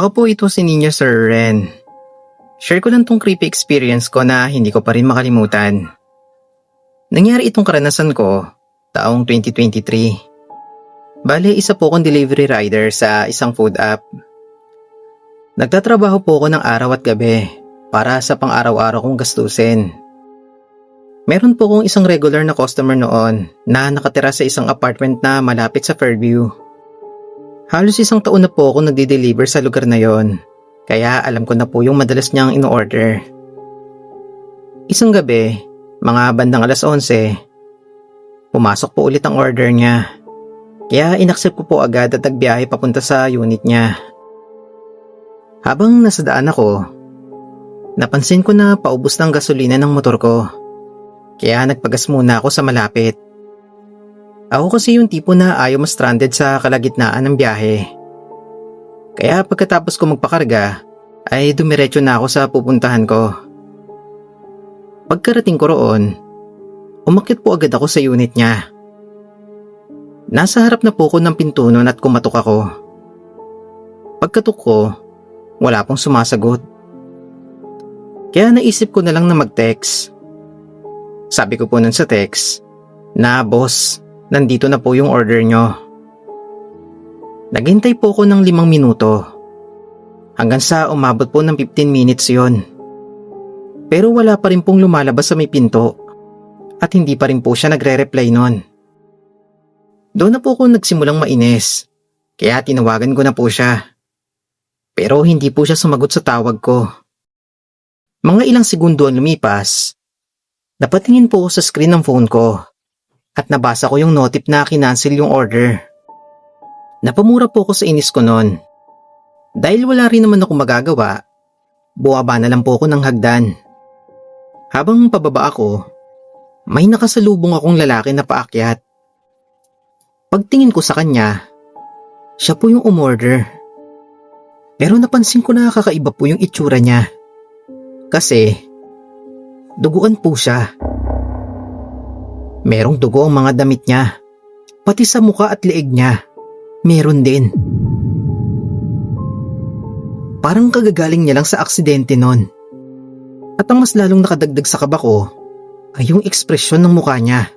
Ako po ito si Ninyo Sir Ren. Share ko lang tong creepy experience ko na hindi ko pa rin makalimutan. Nangyari itong karanasan ko taong 2023. Bale, isa po akong delivery rider sa isang food app. Nagtatrabaho po ako ng araw at gabi para sa pang-araw-araw kong gastusin. Meron po akong isang regular na customer noon na nakatira sa isang apartment na malapit sa Fairview. Halos isang taon na po ako nagde-deliver sa lugar na yon, kaya alam ko na po yung madalas niyang in-order. Isang gabi, mga bandang 11:00, pumasok po ulit ang order niya. Kaya inaccept ko po agad at nagbiyahe papunta sa unit niya. Habang nasa daan ako, napansin ko na paubos ng gasolina ng motor ko. Kaya nagpagas muna ako sa malapit. Ako kasi yung tipo na ayaw ma-stranded sa kalagitnaan ng biyahe. Kaya pagkatapos ko magpakarga, ay dumiretso na ako sa pupuntahan ko. Pagkarating ko roon, umakyat po agad ako sa unit niya. Nasa harap na po ko ng pinto noon at kumatok ako. Pagkatok ko, wala pong sumasagot. Kaya naisip ko na lang na mag-text. Sabi ko po nun sa text na, "Boss, nandito na po yung order nyo." Naghintay po ako ng 5 minuto. Hanggang sa umabot po ng 15 minutes yon. Pero wala pa rin pong lumalabas sa may pinto. At hindi pa rin po siya nagre-reply nun. Doon na po ako nagsimulang mainis, kaya tinawagan ko na po siya. Pero hindi po siya sumagot sa tawag ko. Mga ilang segundo ang lumipas, napatingin po ako sa screen ng phone ko at nabasa ko yung notif na kinancel yung order. Napamura po ako sa inis ko noon. Dahil wala rin naman ako magagawa, buwaba na lang po ako ng hagdan. Habang pababa ako, may nakasalubong akong lalaki na paakyat. Pagtingin ko sa kanya, siya po yung umorder. Pero napansin ko na kakaiba po yung itsura niya. Kasi, duguan po siya. Merong dugo ang mga damit niya. Pati sa muka at leeg niya, meron din. Parang kagagaling niya lang sa aksidente nun. At ang mas lalong nakadagdag sa kaba ko ay yung ekspresyon ng mukha niya.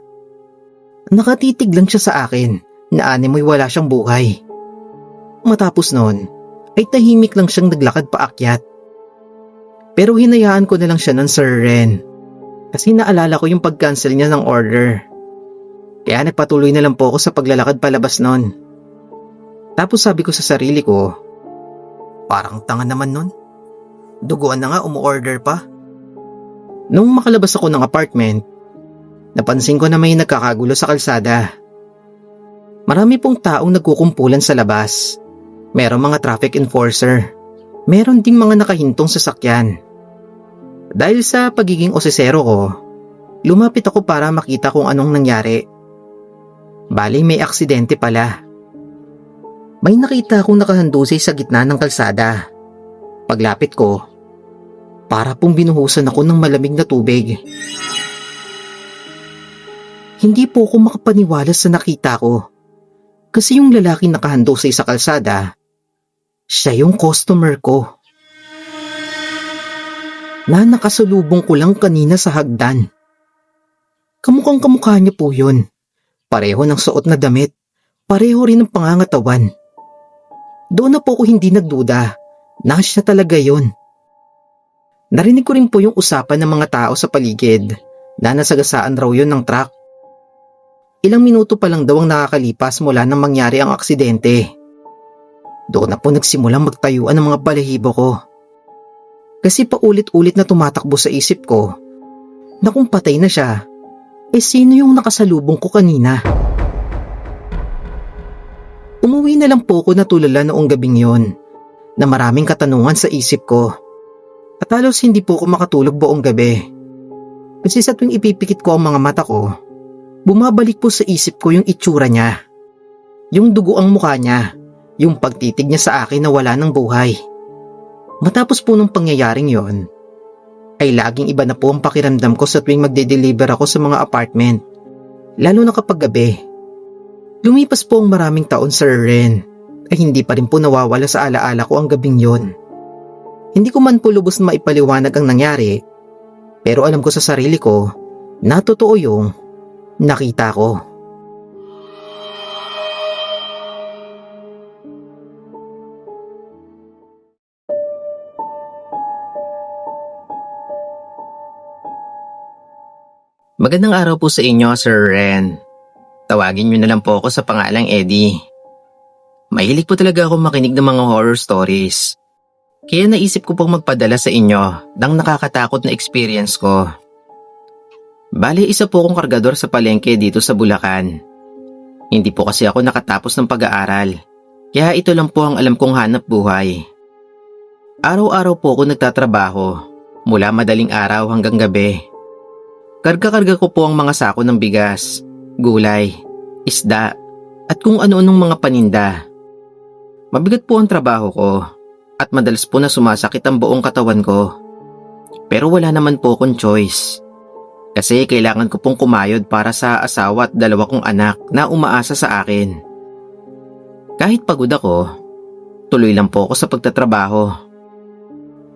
Nakatitig lang siya sa akin na animoy wala siyang buhay. Matapos noon, ay tahimik lang siyang naglakad paakyat. Pero hinayaan ko na lang siya ng Sir Ren kasi naalala ko yung pag-cancel niya ng order. Kaya nagpatuloy na lang po ako sa paglalakad palabas noon. Tapos sabi ko sa sarili ko, parang tanga naman nun. Duguan na nga umu-order pa. Nung makalabas ako ng apartment, napansin ko na may nagkakagulo sa kalsada. Marami pong taong nagkukumpulan sa labas. Merong mga traffic enforcer. Meron ding mga nakahintong sasakyan. Dahil sa pagiging osesero ko, lumapit ako para makita kung anong nangyari. Bali may aksidente pala. May nakita akong nakahandusay sa gitna ng kalsada. Paglapit ko, para pong binuhusan ako ng malamig na tubig. Hindi po ako makapaniwala sa nakita ko. Kasi yung lalaking nakahandusay sa kalsada, siya yung customer ko. Na nakasalubong ko lang kanina sa hagdan. Kamukhang kamukha niya po yun. Pareho ng suot na damit. Pareho rin ng pangangatawan. Doon na po ako hindi nagduda na siya talaga yun. Narinig ko rin po yung usapan ng mga tao sa paligid na nasagasaan raw yun ng truck. Ilang minuto pa lang daw ang nakakalipas mula nang mangyari ang aksidente. Doon na po nagsimulang magtayuan ng mga balahibo ko. Kasi paulit-ulit na tumatakbo sa isip ko na kung patay na siya, sino yung nakasalubong ko kanina? Umuwi na lang po ako natulala noong gabing yon na maraming katanungan sa isip ko. At halos hindi po ako makatulog buong gabi. Kasi sa tuwing ipipikit ko ang mga mata ko, bumabalik po sa isip ko yung itsura niya. Yung dugo ang mukha niya, yung pagtitig niya sa akin na wala ng buhay. Matapos po ng pangyayaring yon, ay laging iba na po ang pakiramdam ko sa tuwing magde-deliver ako sa mga apartment. Lalo na kapag gabi. Lumipas po ang maraming taon, Sir Ren, ay hindi pa rin po nawawala sa alaala ko ang gabing yon. Hindi ko man po lubos na maipaliwanag ang nangyari, pero alam ko sa sarili ko na totoo yung nakita ko. Magandang araw po sa inyo, Sir Ren. Tawagin niyo na lang po ako sa pangalang Eddie. Mahilig po talaga ako makinig ng mga horror stories. Kaya naisip ko pong magpadala sa inyo ng nakakatakot na experience ko. Bale, isa po akong kargador sa palengke dito sa Bulacan. Hindi po kasi ako nakatapos ng pag-aaral, kaya ito lang po ang alam kong hanap buhay. Araw-araw po ako nagtatrabaho, mula madaling araw hanggang gabi. Karga-karga ko po ang mga sako ng bigas, gulay, isda, at kung ano-anong mga paninda. Mabigat po ang trabaho ko at madalas po na sumasakit ang buong katawan ko. Pero wala naman po akong choice. Kasi kailangan ko pong kumayod para sa asawa at 2 kong anak na umaasa sa akin. Kahit pagod ako, tuloy lang po ako sa pagtatrabaho.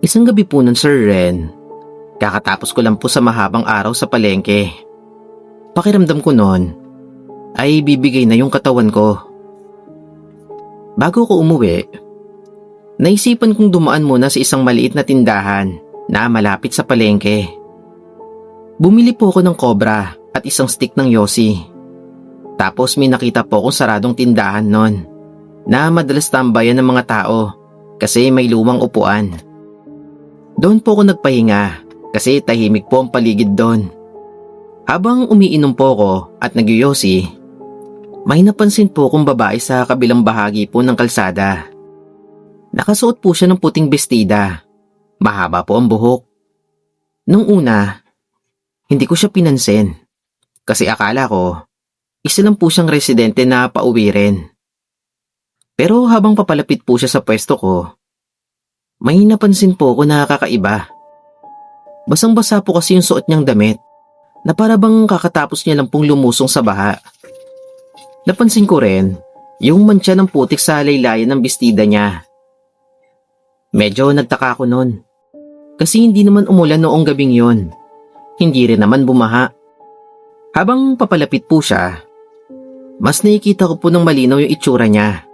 Isang gabi po nun, Sir Ren, kakatapos ko lang po sa mahabang araw sa palengke. Pakiramdam ko noon ay bibigay na yung katawan ko. Bago ko umuwi, naisipan kong dumaan muna sa isang maliit na tindahan na malapit sa palengke. Bumili po ako ng cobra at isang stick ng yosi. Tapos may nakita po akong saradong tindahan noon na madalas tambayan ng mga tao kasi may lumang upuan. Doon po ako nagpahinga kasi tahimik po ang paligid doon. Habang umiinom po ako at nagyoyosi, may napansin po akong babae sa kabilang bahagi po ng kalsada. Nakasuot po siya ng puting bestida. Mahaba po ang buhok. Nung una, hindi ko siya pinansin kasi akala ko isa lang po siyang residente na pauwi rin. Pero habang papalapit po siya sa pwesto ko, may napansin po ako na kakaiba. Basang-basa po kasi yung suot niyang damit na para bang kakatapos niya lang pong lumusong sa baha. Napansin ko rin yung mantsa ng putik sa laylayan ng bestida niya. Medyo nagtaka ko nun kasi hindi naman umulan noong gabing yon. Hindi rin naman bumaha. Habang papalapit po siya, mas nakikita ko po ng malinaw yung itsura niya.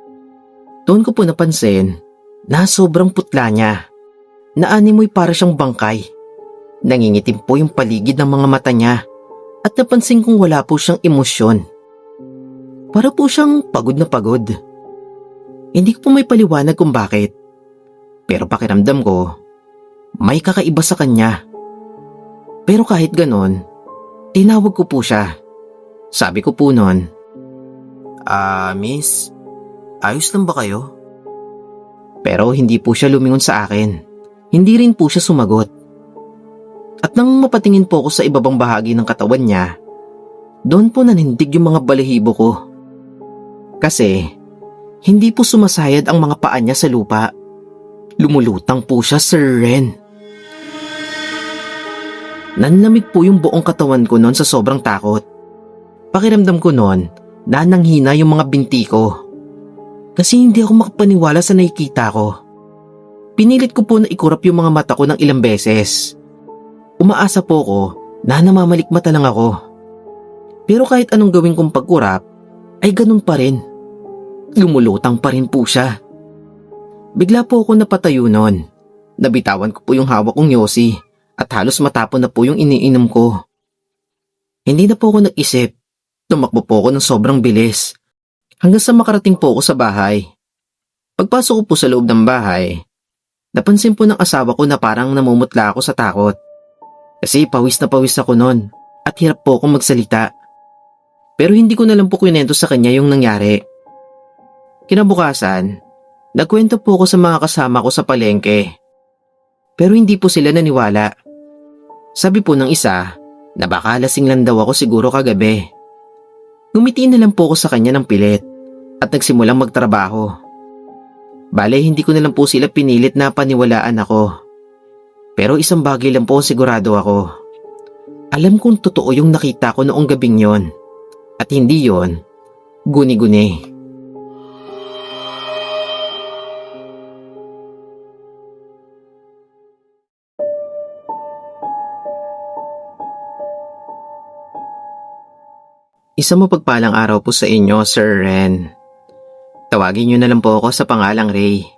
Doon ko po napansin na sobrang putla niya, na animoy para siyang bangkay. Nangingitim po yung paligid ng mga mata niya at napansin kong wala po siyang emosyon. Para po siyang pagod na pagod. Hindi ko po may paliwanag kung bakit. Pero pakiramdam ko, may kakaiba sa kanya. Pero kahit ganon, tinawag ko po siya. Sabi ko po nun, Miss, ayos lang ba kayo? Pero hindi po siya lumingon sa akin. Hindi rin po siya sumagot. At nang mapatingin po ako sa ibabang bahagi ng katawan niya, doon po nanindig yung mga balahibo ko. Kasi, hindi po sumasayad ang mga paa niya sa lupa. Lumulutang po siya, Sir Ren. Nanlamig po yung buong katawan ko noon sa sobrang takot. Pakiramdam ko noon na nanghina yung mga binti ko. Kasi hindi ako makapaniwala sa nakikita ko. Pinilit ko po na ikurap yung mga mata ko ng ilang beses. Umaasa po ko na namamalikmata lang ako. Pero kahit anong gawin kong pagkurap, ay ganun pa rin. Lumulutang pa rin po siya. Bigla po ako napatayo noon. Nabitawan ko po yung hawak kong yosi at halos matapon na po yung iniinom ko. Hindi na po ako nag-isip. Tumakbo po ako ng sobrang bilis hanggang sa makarating po ako sa bahay. Pagpasok ko po sa loob ng bahay, napansin po ng asawa ko na parang namumutla ako sa takot. Kasi pawis na pawis ako noon at hirap po akong magsalita. Pero hindi ko na lang po kwento sa kanya yung nangyari. Kinabukasan, nagkwento po ako sa mga kasama ko sa palengke. Pero hindi po sila naniwala. Sabi po ng isa na baka lasing lang daw ako siguro kagabi. Ngumiti na lang po ako sa kanya ng pilit at nagsimulang magtrabaho. Bale, hindi ko na lang po sila pinilit na paniwalaan ako. Pero isang bagay lang po sigurado ako. Alam kong totoo yung nakita ko noong gabing yon. At hindi yon guni-guni. Isang mapagpalang araw po sa inyo, Sir Ren. Tawagin niyo na lang po ako sa pangalang Ray.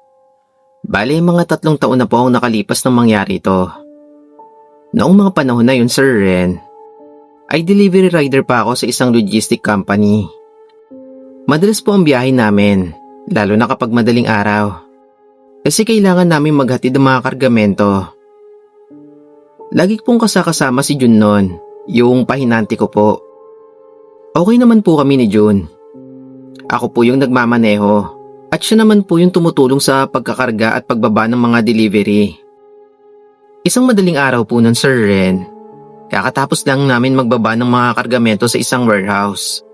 Bale, mga 3 taon na po ang nakalipas nang mangyari ito. Noong mga panahon na yun, Sir Ren, ay delivery rider pa ako sa isang logistic company. Madalas po ang biyahe namin, lalo na kapag madaling araw. Kasi kailangan namin maghatid ng mga kargamento. Lagi pong kasakasama si Jun noon, yung pahinanti ko po. Okay naman po kami ni Jun. Ako po yung nagmamaneho at siya naman po yung tumutulong sa pagkakarga at pagbaba ng mga delivery. Isang madaling araw po nun, Sir Ren. Kakatapos lang namin magbaba ng mga kargamento sa isang warehouse.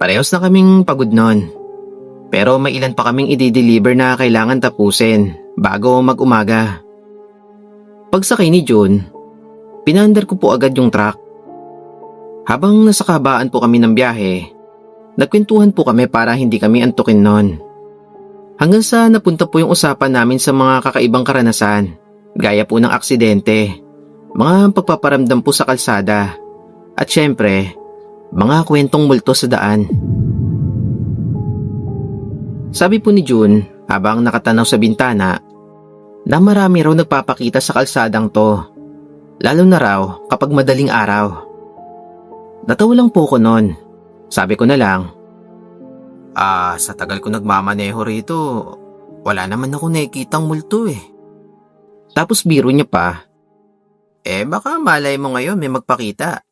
Parehas na kaming pagod nun. Pero may ilan pa kaming i-deliver na kailangan tapusin bago mag-umaga. Pagsakay ni Jun, pinaandar ko po agad yung truck. Habang nasa kabaan po kami ng biyahe, nagkwentuhan po kami para hindi kami antukin nun. Hanggang sa napunta po yung usapan namin sa mga kakaibang karanasan, gaya po ng aksidente, mga pagpaparamdam po sa kalsada, at syempre, mga kwentong multo sa daan. Sabi po ni Jun habang nakatanaw sa bintana na marami raw nagpapakita sa kalsadang to, lalo na raw kapag madaling araw. Natawa lang po ko noon. Sabi ko na lang, sa tagal ko nagmamaneho rito, wala naman ako nakikitang multo eh. Tapos biro niya pa, baka malay mo ngayon may magpakita.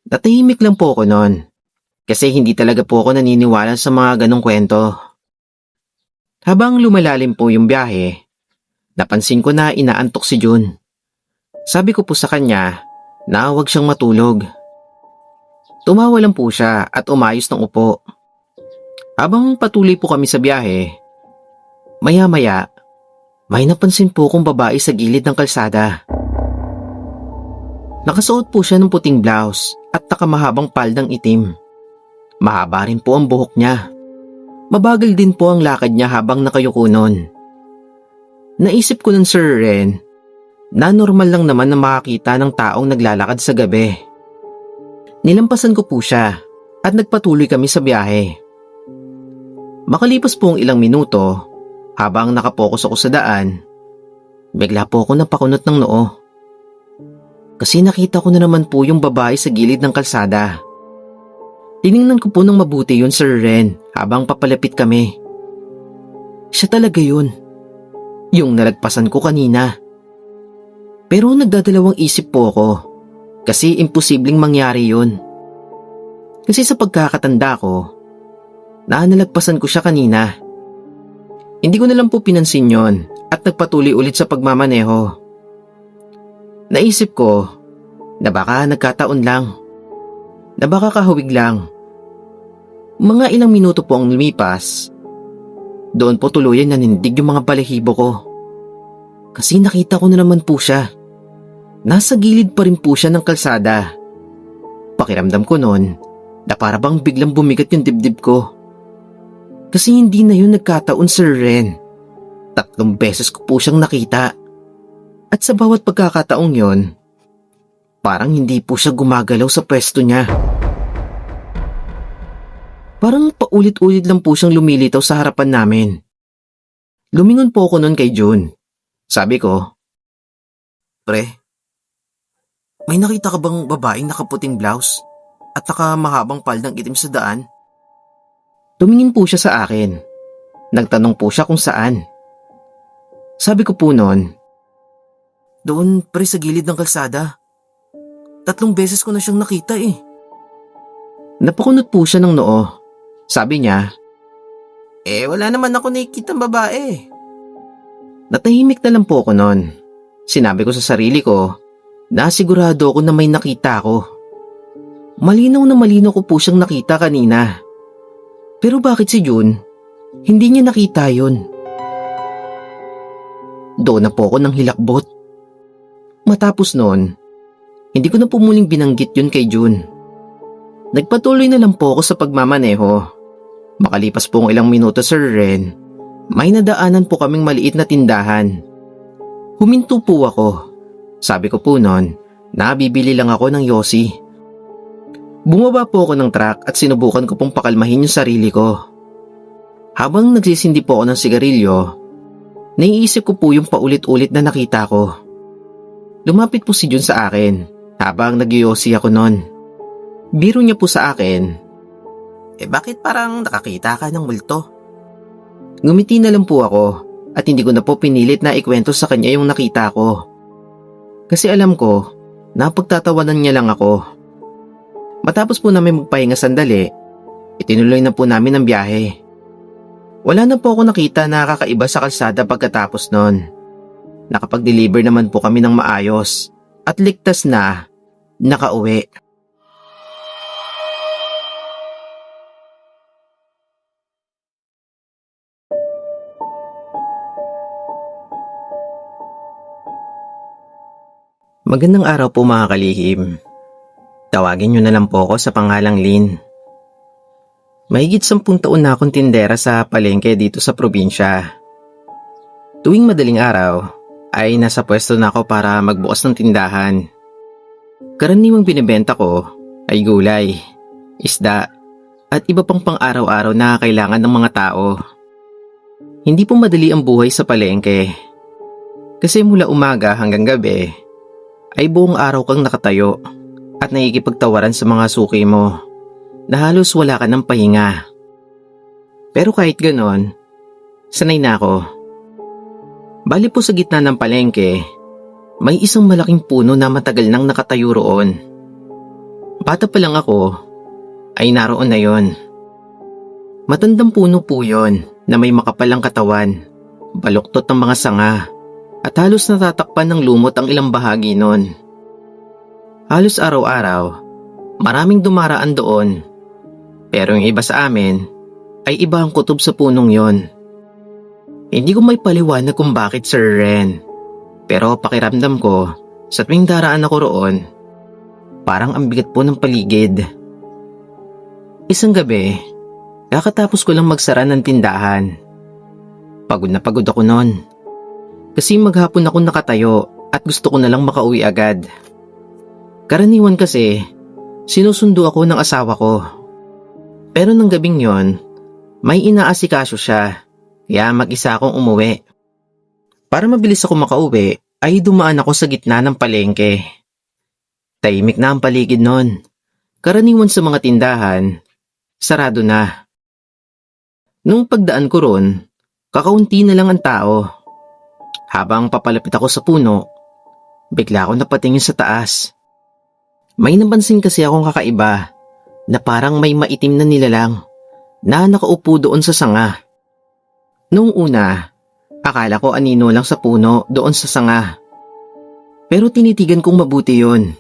Natahimik lang po ko noon, kasi hindi talaga po ako naniniwala sa mga ganong kwento. Habang lumalalim po yung biyahe, napansin ko na inaantok si Jun. Sabi ko po sa kanya na huwag siyang matulog. Tumawa lang po siya at umayos ng upo. Habang patuloy po kami sa biyahe, maya-maya, may napansin po kong babae sa gilid ng kalsada. Nakasuot po siya ng puting blouse at nakamahabang paldang itim. Mahaba rin po ang buhok niya. Mabagal din po ang lakad niya habang nakayuko nun. Naisip ko nun, Sir Ren, na normal lang naman na makakita ng taong naglalakad sa gabi. Nilampasan ko po siya at nagpatuloy kami sa biyahe. Makalipas po ang ilang minuto, habang nakapokus ako sa daan, bigla po ako napakunot ng noo. Kasi nakita ko na naman po yung babae sa gilid ng kalsada. Tiningnan ko po ng mabuti yun, Sir Ren, habang papalapit kami. Siya talaga yun. Yung nalagpasan ko kanina. Pero nagdadalawang isip po ako. Kasi imposibleng mangyari yun. Kasi sa pagkakatanda ko, nalagpasan ko siya kanina. Hindi ko na lang po pinansin yon at nagpatuloy ulit sa pagmamaneho. Naisip ko na baka nagkataon lang. Na baka kahawig lang. Mga ilang minuto po ang lumipas. Doon po tuluyan nanindig yung mga balahibo ko. Kasi nakita ko na naman po siya. Nasa gilid pa rin po siya ng kalsada. Pakiramdam ko noon na para bang biglang bumigat yung dibdib ko. Kasi hindi na yun nagkataon, Sir Ren. 3 beses ko po siyang nakita. At sa bawat pagkakataong yon, parang hindi po siya gumagalaw sa pwesto niya. Parang paulit-ulit lang po siyang lumilitaw sa harapan namin. Lumingon po ako noon kay Jun. Sabi ko, "Pre, may nakita ka bang babaeng nakaputing blouse at nakamahabang paldang itim sa daan?" Tumingin po siya sa akin. Nagtanong po siya kung saan. Sabi ko po noon, "Doon, pre, sa gilid ng kalsada. 3 beses ko na siyang nakita eh." Napakunot po siya ng noo. Sabi niya, "Wala naman ako nakikitang babae." Natahimik na lang po ako noon. Sinabi ko sa sarili ko na sigurado ako na may nakita ako. Malinaw na malinaw ko po siyang nakita kanina. Pero bakit si Jun, hindi niya nakita yun? Doon na po ako ng hilakbot. Matapos noon, hindi ko na po muling binanggit yun kay Jun. Nagpatuloy na lang po ako sa pagmamaneho. Makalipas po ang ilang minuto, Sir Ren, may nadaanan po kaming maliit na tindahan. Huminto po ako. Sabi ko po noon na bibili lang ako ng yosi. Bumaba po ako ng truck at sinubukan ko pong pakalmahin yung sarili ko. Habang nagsisindi po ako ng sigarilyo, naiisip ko po yung paulit-ulit na nakita ko. Lumapit po si Jun sa akin habang nagyoyosi ako nun. Biro niya po sa akin, bakit parang nakakita ka ng multo? Ngumiti na lang po ako at hindi ko na po pinilit na ikwento sa kanya yung nakita ko. Kasi alam ko, napagtatawanan niya lang ako. Matapos po namin magpahinga sandali, itinuloy na po namin ang biyahe. Wala na po ako nakita na kakaiba sa kalsada pagkatapos nun. Nakapag-deliver naman po kami ng maayos at ligtas na nakauwi. Magandang araw po mga kalihim. Tawagin niyo na lang po ako sa pangalang Lynn. Mahigit 10 taon na akong tindera sa palengke dito sa probinsya. Tuwing madaling araw ay nasa pwesto na ako para magbukas ng tindahan. Karaniwang binibenta ko ay gulay, isda at iba pang pang-araw-araw na kailangan ng mga tao. Hindi po madali ang buhay sa palengke. Kasi mula umaga hanggang gabi ay buong araw kang nakatayo at nakikipagtawaran sa mga suki mo na halos wala ka ng pahinga. Pero kahit ganon, sanay na ako. Bali po sa gitna ng palengke, may isang malaking puno na matagal nang nakatayo roon. Bata pa lang ako, ay naroon na yon. Matandang puno po yon na may makapalang katawan, baluktot ng mga sanga, at halos natatakpan ng lumot ang ilang bahagi nun. Halos araw-araw, maraming dumaraan doon. Pero yung iba sa amin, ay iba ang kutob sa punong yon. Hindi ko may paliwanag kung bakit, Sir Ren. Pero pakiramdam ko, sa tuwing daraan ako roon, parang ang bigat po ng paligid. Isang gabi, kakatapos ko lang magsara ng tindahan. Pagod na pagod ako noon. Kasi maghapon ako nakatayo at gusto ko na lang makauwi agad. Karaniwan kasi, sinusundo ako ng asawa ko. Pero nang gabing yon, may inaasikaso siya, kaya mag-isa akong umuwi. Para mabilis ako makauwi, ay dumaan ako sa gitna ng palengke. Tahimik na ang paligid nun. Karaniwan sa mga tindahan, sarado na. Nung pagdaan ko ron, kakaunti na lang ang tao. Habang papalapit ako sa puno, bigla ako napatingin sa taas. May napansin kasi akong kakaiba na parang may maitim na nilalang na nakaupo doon sa sanga. Noong una, akala ko anino lang sa puno doon sa sanga. Pero tinitigan kong mabuti yon.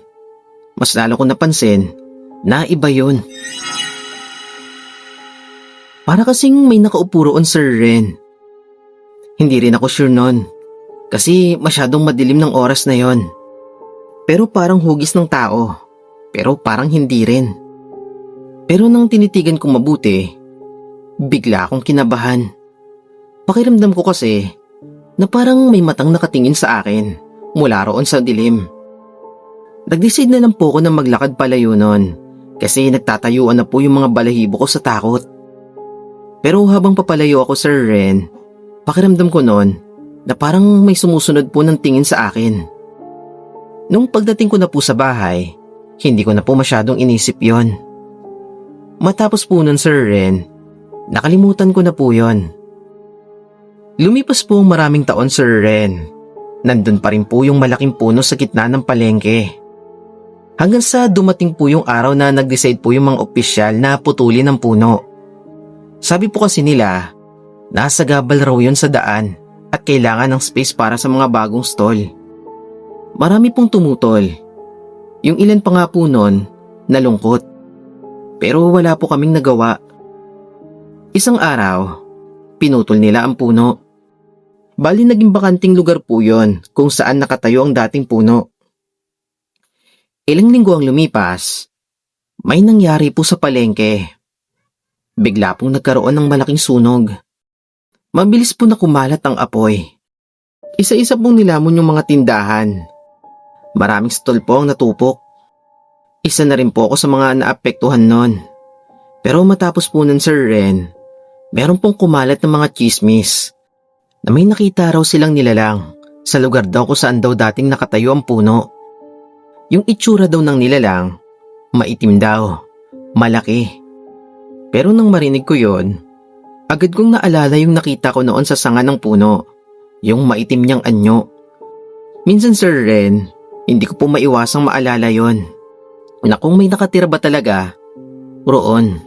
Mas lalo kong napansin na iba yon. Para kasing may nakaupo roon, Sir Ren. Hindi rin ako sure nun. Kasi masyadong madilim ng oras na yon. Pero parang hugis ng tao. Pero parang hindi rin. Pero nang tinitigan kong mabuti, bigla akong kinabahan. Pakiramdam ko kasi na parang may matang nakatingin sa akin mula roon sa dilim. Nag-decide na lang po ako na maglakad palayo nun kasi nagtatayuan na po yung mga balahibo ko sa takot. Pero habang papalayo ako, Sir Ren, pakiramdam ko nun na parang may sumusunod po ng tingin sa akin. Nung pagdating ko na po sa bahay, hindi ko na po masyadong inisip yon. Matapos po nun, Sir Ren, nakalimutan ko na po yon. Lumipas po ang maraming taon, Sir Ren. Nandun pa rin po yung malaking puno sa gitna ng palengke. Hanggang sa dumating po yung araw na nag-decide po yung mga opisyal na putulin ang puno. Sabi po kasi nila, nasa gabal raw yun sa daan at kailangan ng space para sa mga bagong stall. Marami pong tumutol. Yung ilan pa nga po nun, nalungkot. Pero wala po kaming nagawa. Isang araw, pinutol nila ang puno. Bali naging bakanting lugar po yon kung saan nakatayo ang dating puno. Ilang linggo ang lumipas, may nangyari po sa palengke. Bigla pong nagkaroon ng malaking sunog. Mabilis po na kumalat ang apoy. Isa-isa pong nilamon yung mga tindahan. Maraming stall po ang natupok. Isa na rin po ako sa mga naapektuhan nun. Pero matapos po nun, Sir Ren, meron pong kumalat ng mga chismis na may nakita raw silang nilalang sa lugar daw kung saan daw dating nakatayo ang puno. Yung itsura daw ng nilalang, maitim daw, malaki. Pero nang marinig ko yon, agad kong naalala yung nakita ko noon sa sanga ng puno, yung maitim niyang anyo. Minsan, Sir Ren, hindi ko po maiwasang maalala yon, na kung may nakatira ba talaga roon